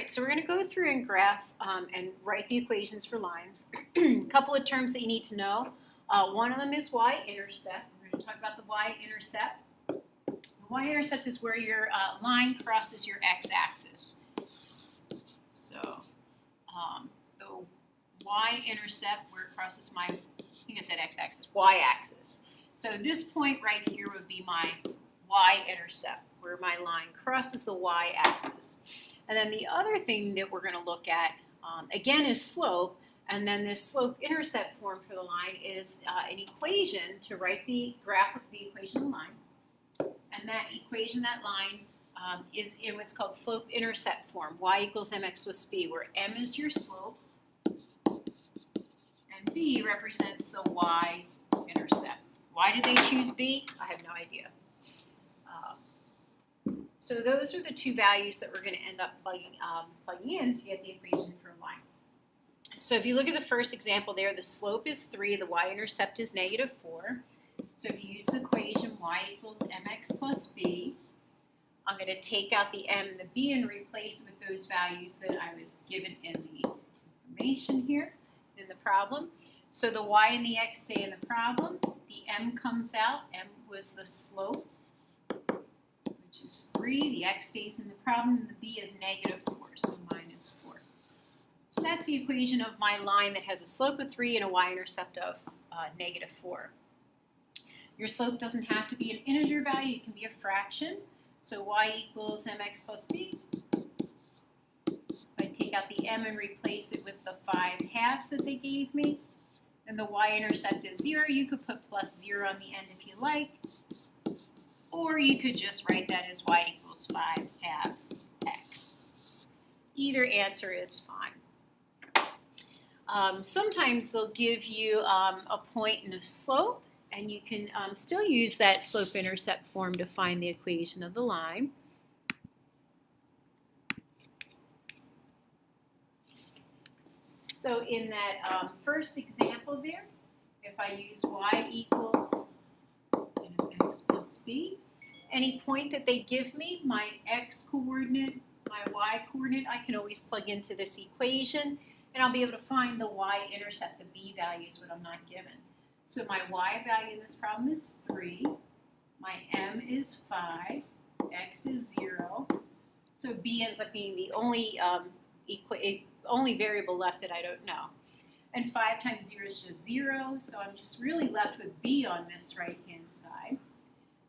right, so we're going to go through and graph and write the equations for lines. A couple of terms that you need to know. One of them is y-intercept. We're going to talk about the y-intercept. The y-intercept is where your line crosses your x-axis. So the y-intercept where it crosses my, I think I said x-axis, y-axis. So this point right here would be my y-intercept, where my line crosses the y-axis. And then the other thing that we're going to look at, again, is slope. And then this slope-intercept form for the line is an equation to write the graph of the equation of the line. And that equation, that line, is in what's called slope-intercept form, y equals mx plus b, where m is your slope and b represents the y-intercept. Why did they choose b? I have no idea. So those are the two values that we're going to end up plugging in to get the equation for a line. So if you look at the first example there, the slope is 3, the y-intercept is -4. So if you use the equation y equals mx plus b, I'm going to take out the m and the b and replace with those values that I was given in the information here in the problem. So the y and the x stay in the problem. The m comes out. M was the slope, which is 3. The x stays in the problem, and the b is -4, so -4. So that's the equation of my line that has a slope of 3 and a y-intercept of -4. Your slope doesn't have to be an integer value. It can be a fraction. So y equals mx plus b. If I take out the m and replace it with the 5/2 that they gave me, and the y-intercept is 0, you could put +0 on the end if you like. Or you could just write that as y equals 5/2 x. Either answer is fine. Sometimes they'll give you a point and a slope, and you can still use that slope-intercept form to find the equation of the line. So in that first example there, if I use y equals mx plus b, any point that they give me, my x-coordinate, my y-coordinate, I can always plug into this equation, and I'll be able to find the y-intercept, the b value is what I'm not given. So my y value in this problem is 3, my m is 5, x is 0, so b ends up being the only variable left that I don't know. And 5 times 0 is just 0, so I'm just really left with b on this right-hand side.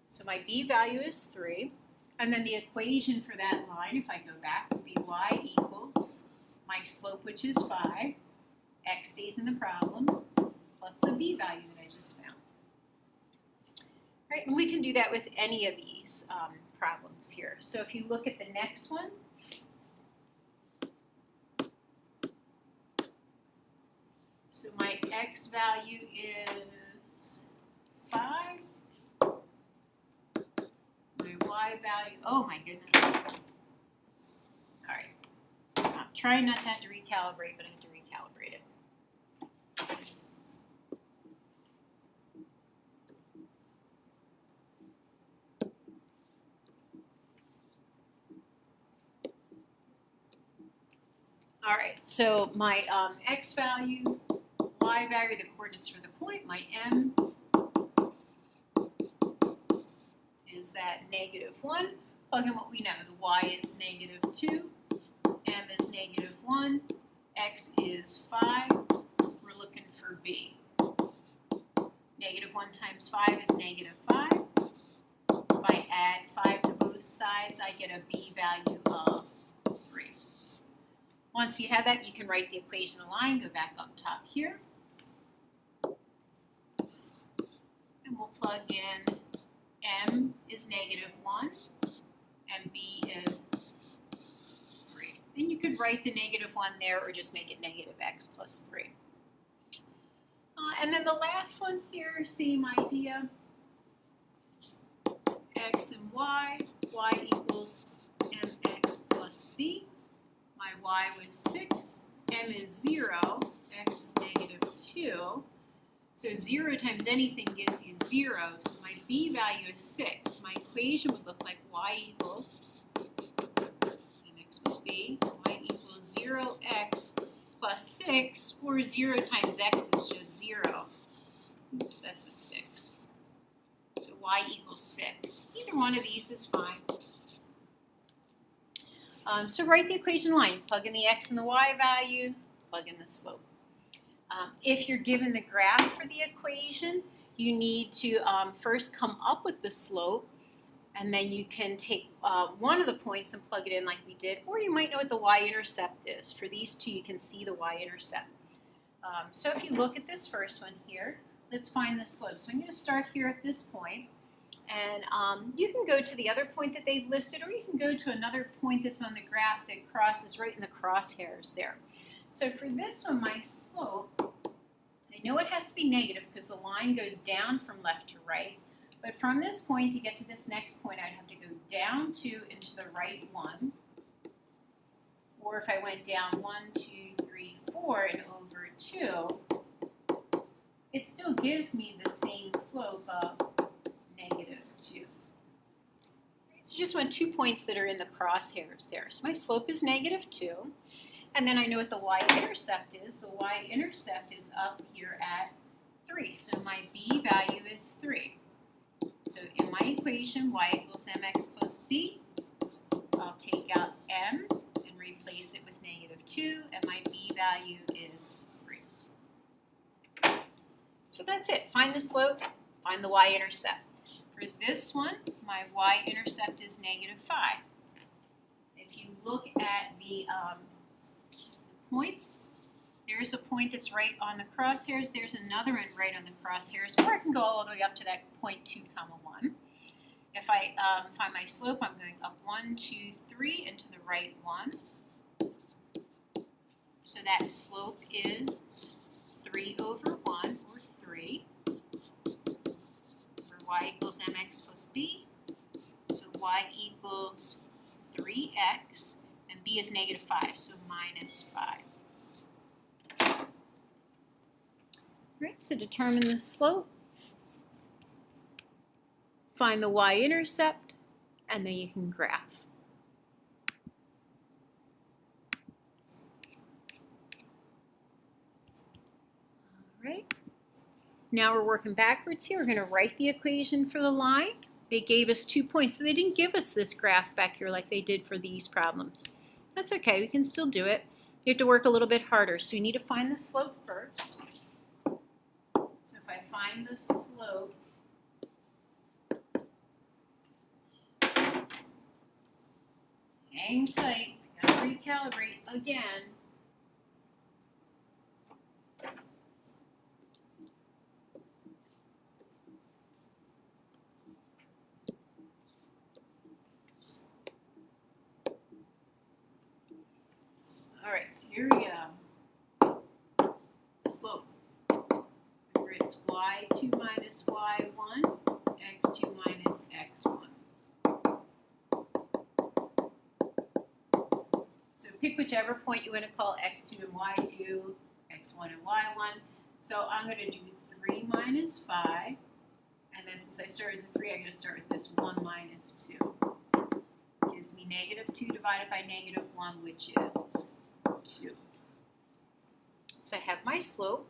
So my b value is 3, and then the equation for that line, if I go back, would be y equals my slope, which is 5, x stays in the problem, plus the b value that I just found. Right, and we can do that with any of these problems here. So if you look at the next one, so my x value is 5. My y value, oh my goodness. All right. I'm trying not to have to recalibrate, but I have to recalibrate it. All right, so my x value, y value, the coordinates for the point, my m is that -1. Plug in what we know. The y is -2, m is -1, x is 5. We're looking for b. -1 times 5 is -5. If I add 5 to both sides, I get a b value of 3. Once you have that, you can write the equation of the line. Go back up top here. And we'll plug in m is -1 and b is 3. And you could write the -1 there or just make it -x plus 3. And then the last one here, same idea. X and y equals mx plus b. My y was 6, m is 0, x is -2. So 0 times anything gives you 0, so my b value is 6. My equation would look like y equals mx plus b, y equals plus 6, or 0 times x is just 0. Oops, that's a 6. So y equals 6. Either one of these is fine. So write the equation line. Plug in the x and the y value, plug in the slope. If you're given the graph for the equation, you need to first come up with the slope, and then you can take one of the points and plug it in like we did, or you might know what the y-intercept is. For these two, you can see the y-intercept. So if you look at this first one here, let's find the slope. So I'm going to start here at this point, and you can go to the other point that they've listed, or you can go to another point that's on the graph that crosses right in the crosshairs there. So for this one, my slope, I know it has to be negative because the line goes down from left to right. But from this point to get to this next point, I'd have to go down 2 into the right 1. Or if I went down 1, 2, 3, 4 and over 2, it still gives me the same slope of negative 2. So just want 2 points that are in the crosshairs there. So my slope is negative 2. And then I know what the y-intercept is. The y-intercept is up here at 3. So my b value is 3. So in my equation, y equals mx plus b, I'll take out m and replace it with negative 2, and my b value is 3. So that's it. Find the slope, find the y-intercept. For this one, my y-intercept is negative 5. If you look at the points, there's a point that's right on the crosshairs. There's another one right on the crosshairs. Or I can go all the way up to that point 2, 1. If I find my slope, I'm going up 1, 2, 3 into the right 1. So that slope is 3 over 1, or 3. For y equals mx plus b. So y equals 3x, and b is negative 5, so minus 5. Right, so determine the slope, find the y-intercept, and then you can graph. All right, now we're working backwards here. We're going to write the equation for the line. They gave us 2 points, so they didn't give us this graph back here like they did for these problems. That's okay, we can still do it. You have to work a little bit harder, so you need to find the slope first. If I find the slope, hang tight, I gotta recalibrate again. All right, so here we go. Slope. It's y2 minus y1, x2 minus x1. So pick whichever point you want to call x2 and y2, x1 and y1. So I'm going to do 3 minus 5, and then since I started with 3, I'm going to start with this 1 minus 2. Gives me negative 2 divided by negative 1, which is 2. So I have my slope.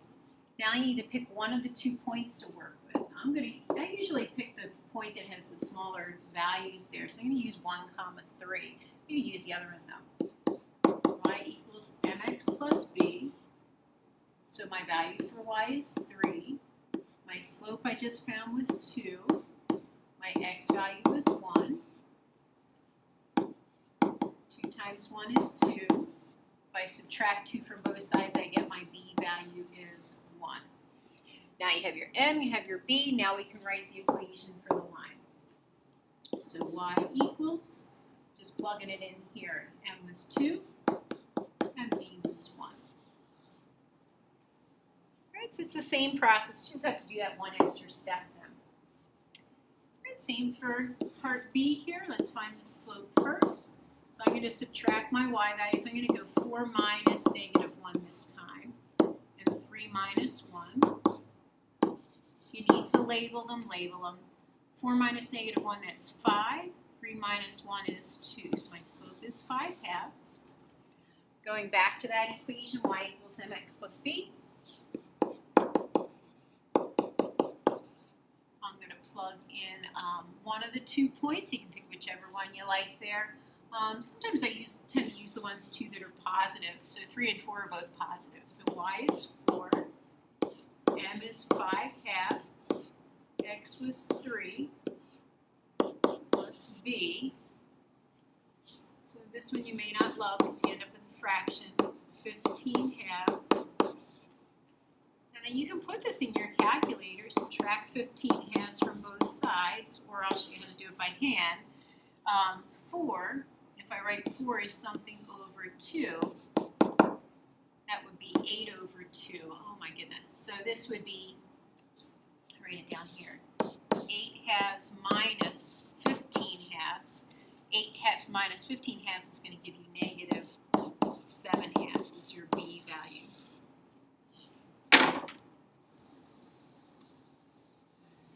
Now I need to pick one of the 2 points to work with. I usually pick the point that has the smaller values there. So I'm going to use 1, 3. You can use the other one though. Y equals mx plus b. So my value for y is 3. My slope I just found was 2. My x value was 1. 2 times 1 is 2. If I subtract 2 from both sides, I get my b value is 1. Now you have your m, you have your b. Now we can write the equation for the line. So y equals, just plugging it in here, m was 2, and b was 1. All right, so it's the same process. You just have to do that one extra step then. All right, same for part b here. Let's find the slope first. So I'm going to subtract my y value. So I'm going to go 4 minus negative 1 this time, and 3 minus 1. You need to label them, 4 minus negative 1, that's 5. 3 minus 1 is 2, so my slope is 5 halves. Going back to that equation, y equals mx plus b. I'm going to plug in one of the 2 points. You can pick whichever one you like there. Sometimes I tend to use the ones too that are positive. So 3 and 4 are both positive. So y is 4, m is 5/2, x was 3, plus b. So this one you may not love because you end up with a fraction, 15/2. And then you can put this in your calculator, subtract 15/2 from both sides, or else you're going to do it by hand. 4, if I write 4 as something over 2, that would be 8 over 2. Oh my goodness. So this would be, write it down here, 8/2 minus 15/2. 8/2 minus 15/2 is going to give you negative 7/2 is your b value.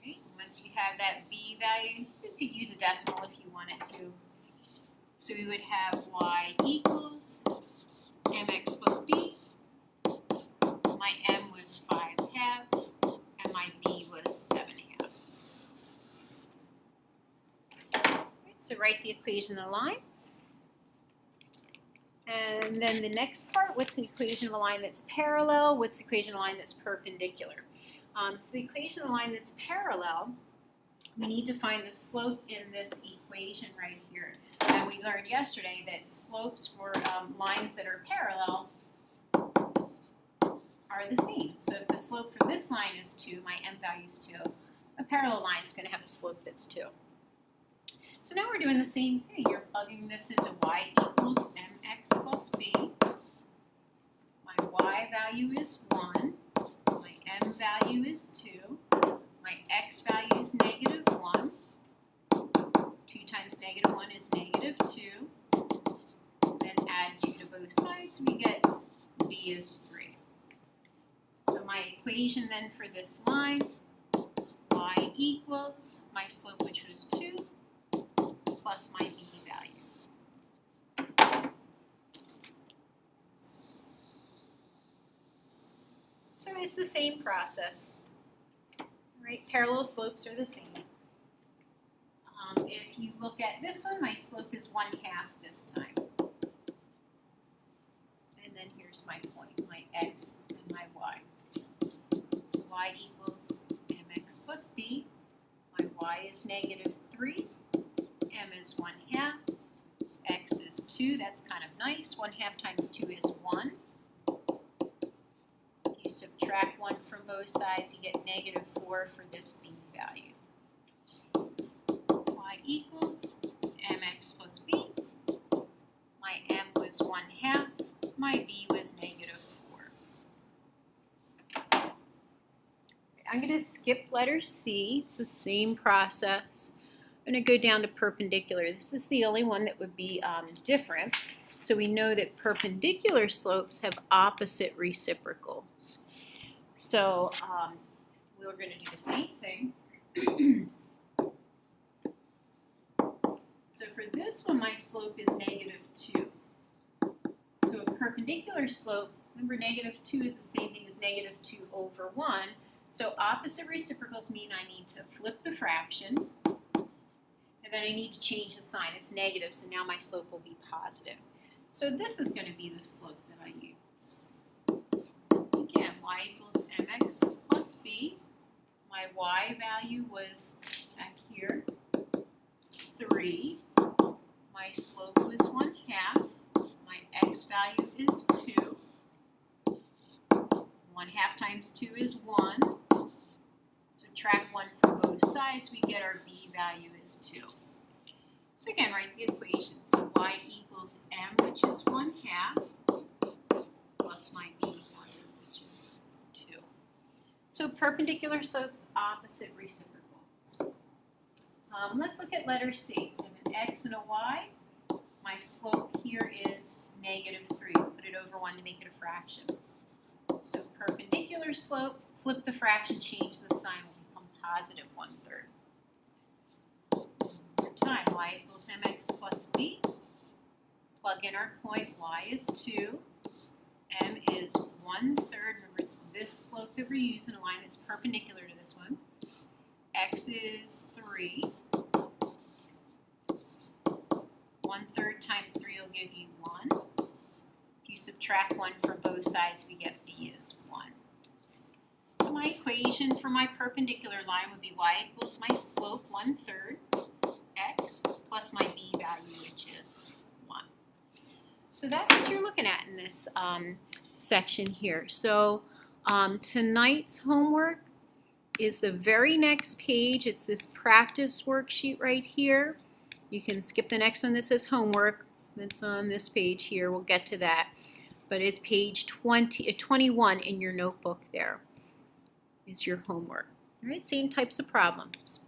Right. Once you have that b value, you could use a decimal if you wanted to. So we would have y equals mx plus b. My m was 5/2, and my b was 7/2. Right, so write the equation of the line. And then the next part, what's the equation of a line that's parallel? What's the equation of a line that's perpendicular? So the equation of a line that's parallel, we need to find the slope in this equation right here. And we learned yesterday that slopes for lines that are parallel are the same. So if the slope for this line is 2, my m value is 2, a parallel line is going to have a slope that's 2. So now we're doing the same thing. You're plugging this into y equals mx plus b. My y value is 1. My m value is 2. My x value is negative 1. 2 times negative 1 is negative 2. Then add 2 to both sides, we get b is 3. So my equation then for this line, y equals my slope, which was 2, plus my b value. So it's the same process, right? Parallel slopes are the same. If you look at this one, my slope is 1/2 this time. And then here's my point, my x and my y. So y equals mx plus b. My y is negative 3. M is 1/2. X is 2. That's kind of nice. 1/2 times 2 is 1. You subtract 1 from both sides, you get negative 4 for this b value. Y equals mx plus b. My m was 1/2. My b was negative 4. I'm going to skip letter C. It's the same process. I'm going to go down to perpendicular. This is the only one that would be different. So we know that perpendicular slopes have opposite reciprocals. So we're going to do the same thing. So for this one, my slope is negative 2. So a perpendicular slope, remember negative 2 is the same thing as negative 2 over 1. So opposite reciprocals mean I need to flip the fraction. And then I need to change the sign. It's negative, so now my slope will be positive. So this is going to be the slope that I use. Again, y equals mx plus b. My y value was back here, 3. My slope was 1/2. My x value is 2. 1/2 times 2 is 1. Subtract 1 from both sides, we get our b value is 2. So again, write the equation. So y equals m, which is 1/2, plus my b value, which is 2. So perpendicular slopes, opposite reciprocals. Let's look at letter C. So I have an x and a y. My slope here is negative 3. We'll put it over 1 to make it a fraction. So perpendicular slope, flip the fraction, change the sign, will become positive 1/3. Time, y equals mx plus b. plug in our point. Y is 2, M is 1/3. Remember, it's this slope that we're using, a line that's perpendicular to this one. X is 3. 1/3 times 3 will give you 1. If you subtract 1 from both sides, we get B is 1. So my equation for my perpendicular line would be y equals my slope 1/3 x plus my b value, which is 1. So that's what you're looking at in this section here. So tonight's homework is the very next page. It's this practice worksheet right here. You can skip the next one that says homework. That's on this page here. We'll get to that. But it's page 21 in your notebook there is your homework. All right, same types of problems.